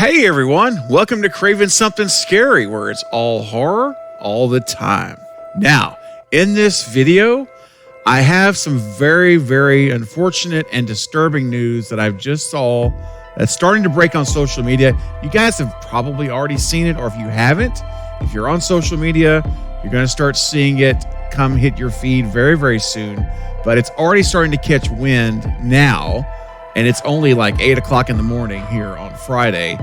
Hey everyone, welcome to Craving Something Scary, where it's all horror all the time. Now, in this video, I have some very, very unfortunate and disturbing news that I've just saw that's starting to break on social media. You guys have probably already seen it, or if you haven't, if you're on social media, you're going to start seeing it come hit your feed very, very soon. But it's already starting to catch wind now, and it's only like 8 o'clock in the morning here on Friday.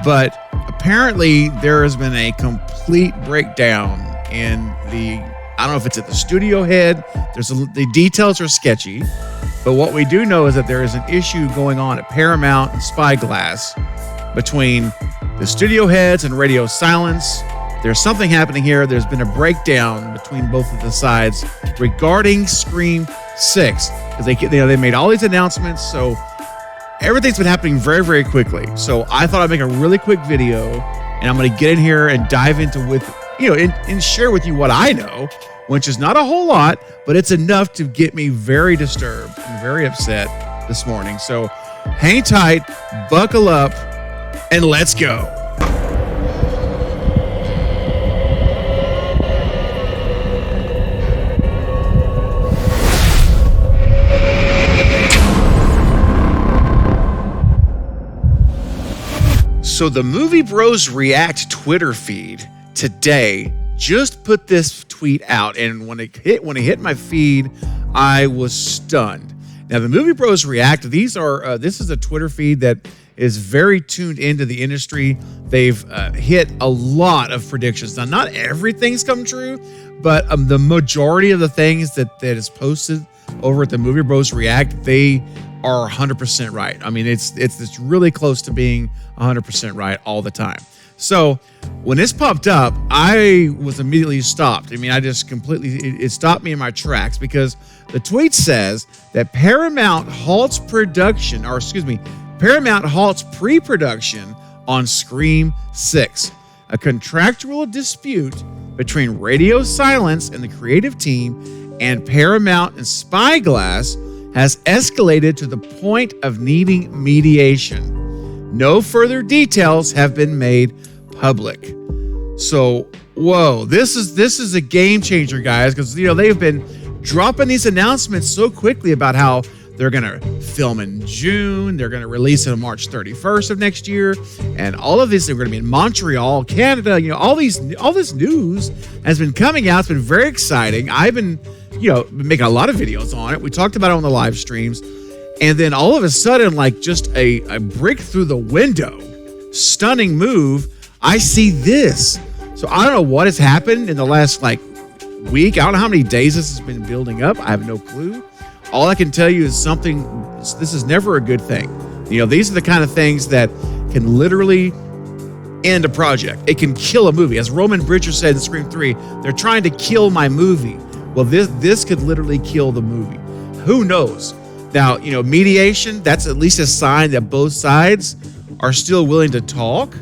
But apparently there has been a complete breakdown in I don't know if it's at the studio head. The details are sketchy, but what we do know is that there is an issue going on at Paramount and Spyglass between the studio heads and Radio Silence. There's something happening here. There's been a breakdown between both of the sides regarding Scream 6, because they made all these announcements. So everything's been happening very, very quickly. So I thought I'd make a really quick video, and I'm going to get in here and dive into and share with you what I know, which is not a whole lot, but it's enough to get me very disturbed and very upset this morning. So hang tight, buckle up, and let's go. So the Movie Bros React Twitter feed today just put this tweet out, and when it hit my feed, I was stunned. Now the Movie Bros React, this is a Twitter feed that is very tuned into the industry. They've hit a lot of predictions. Now not everything's come true, but the majority of the things that is posted over at the Movie Bros React, they are 100% right. I mean, it's really close to being 100% right all the time. So when this popped up, I was immediately stopped. I mean, it stopped me in my tracks, because the tweet says that Paramount halts pre-production on Scream 6. A contractual dispute between Radio Silence and the creative team and Paramount and Spyglass has escalated to the point of needing mediation. No further details have been made public. So, whoa, this is a game changer, guys, because they've been dropping these announcements so quickly about how they're gonna film in June, they're gonna release it on March 31st of next year, and all of this, they're gonna be in Montreal, Canada. All this news has been coming out. It's been very exciting. I've been making a lot of videos on it. We talked about it on the live streams. And then all of a sudden, like just a brick through the window, stunning move, I see this. So I don't know what has happened in the last week. I don't know how many days this has been building up. I have no clue. All I can tell you is this is never a good thing. These are the kind of things that can literally end a project. It can kill a movie. As Roman Bridger said in Scream 3, they're trying to kill my movie. Well, this could literally kill the movie. Who knows? Now, mediation, that's at least a sign that both sides are still willing to talk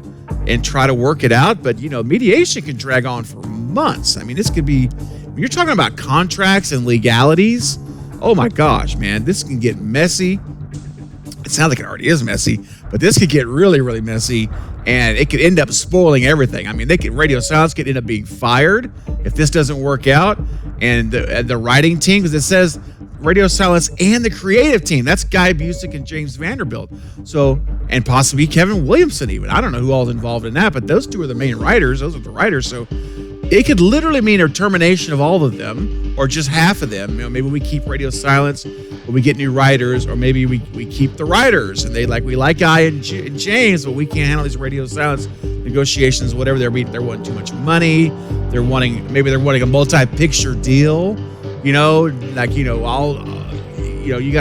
and try to work it out. But, mediation can drag on for months. I mean, this could be, when you're talking about contracts and legalities, oh my gosh, man, this can get messy. It sounds like it already is messy, but this could get really, really messy, and it could end up spoiling everything. I mean, Radio Silence could end up being fired if this doesn't work out, and the writing team, because it says Radio Silence and the creative team, that's Guy Busick and James Vanderbilt. So, and possibly Kevin Williamson even. I don't know who all's involved in that, but those two are the main writers. Those are the writers. So it could literally mean a termination of all of them, or just half of them. Maybe we keep Radio Silence, or we get new writers, or maybe we keep the writers, and we like Guy and James, but we can't handle these Radio Silence negotiations, whatever. They're wanting too much money. Maybe they're wanting a multi-picture deal. You got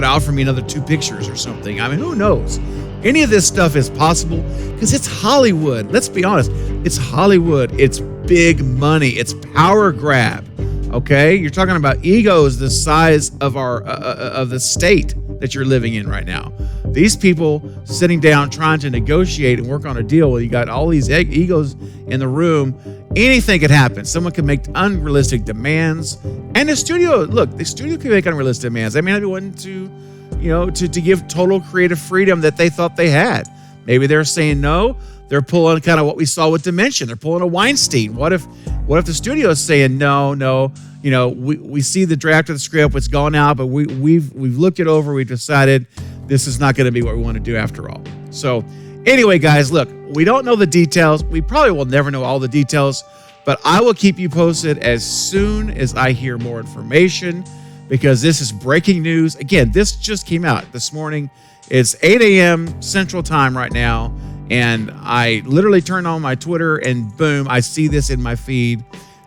to offer me another 2 pictures or something. I mean, who knows? Any of this stuff is possible because it's Hollywood. Let's be honest. It's Hollywood. It's big money. It's power grab. Okay? You're talking about egos the size of of the state that you're living in right now. These people sitting down trying to negotiate and work on a deal. Well, you got all these egos in the room. Anything could happen. Someone could make unrealistic demands. And the studio can make unrealistic demands. They may not be wanting to give total creative freedom that they thought they had. Maybe they're saying no. They're pulling kind of what we saw with Dimension. They're pulling a Weinstein. What if the studio is saying no? You know, we see the draft of the script, it's gone out, but we've looked it over. We've decided this is not going to be what we want to do after all. So anyway, guys, look, we don't know the details. We probably will never know all the details, but I will keep you posted as soon as I hear more information, because this is breaking news. Again, this just came out this morning. It's 8 a.m. Central Time right now, and I literally turned on my Twitter, and boom, I see this in my feed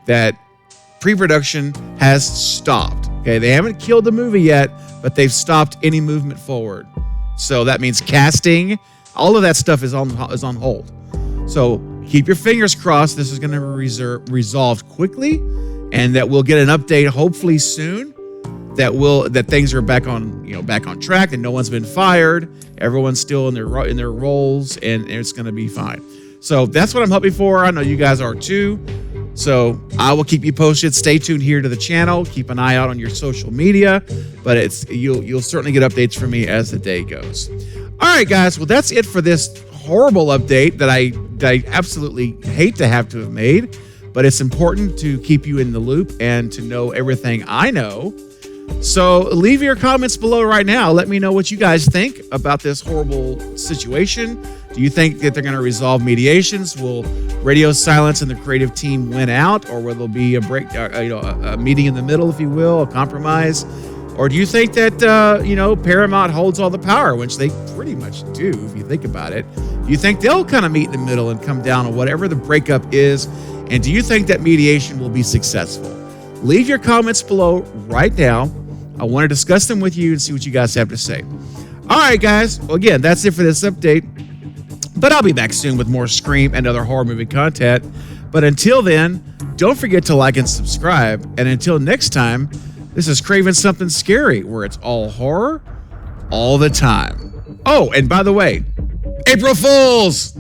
that pre-production has stopped. Okay, they haven't killed the movie yet, but they've stopped any movement forward. So that means casting, all of that stuff is on hold. So keep your fingers crossed. This is going to be resolved quickly, and that we'll get an update hopefully soon. That things are back on track, and no one's been fired. Everyone's still in their roles, and it's going to be fine. So that's what I'm hoping for. I know you guys are too. So I will keep you posted. Stay tuned here to the channel. Keep an eye out on your social media, but you'll certainly get updates from me as the day goes. All right, guys. Well, that's it for this horrible update that I absolutely hate to have made, but it's important to keep you in the loop and to know everything I know. So leave your comments below right now. Let me know what you guys think about this horrible situation. Do you think that they're going to resolve mediations? Will Radio Silence and the creative team win out, or will there be a break, a meeting in the middle, if you will, a compromise? Or do you think that Paramount holds all the power, which they pretty much do, if you think about it? Do you think they'll kind of meet in the middle and come down on whatever the breakup is? And do you think that mediation will be successful? Leave your comments below right now. I want to discuss them with you and see what you guys have to say. All right, guys. Well, again, that's it for this update. But I'll be back soon with more Scream and other horror movie content. But until then, don't forget to like and subscribe. And until next time, this is Craven Something Scary, where it's all horror all the time. Oh, and by the way, April Fools!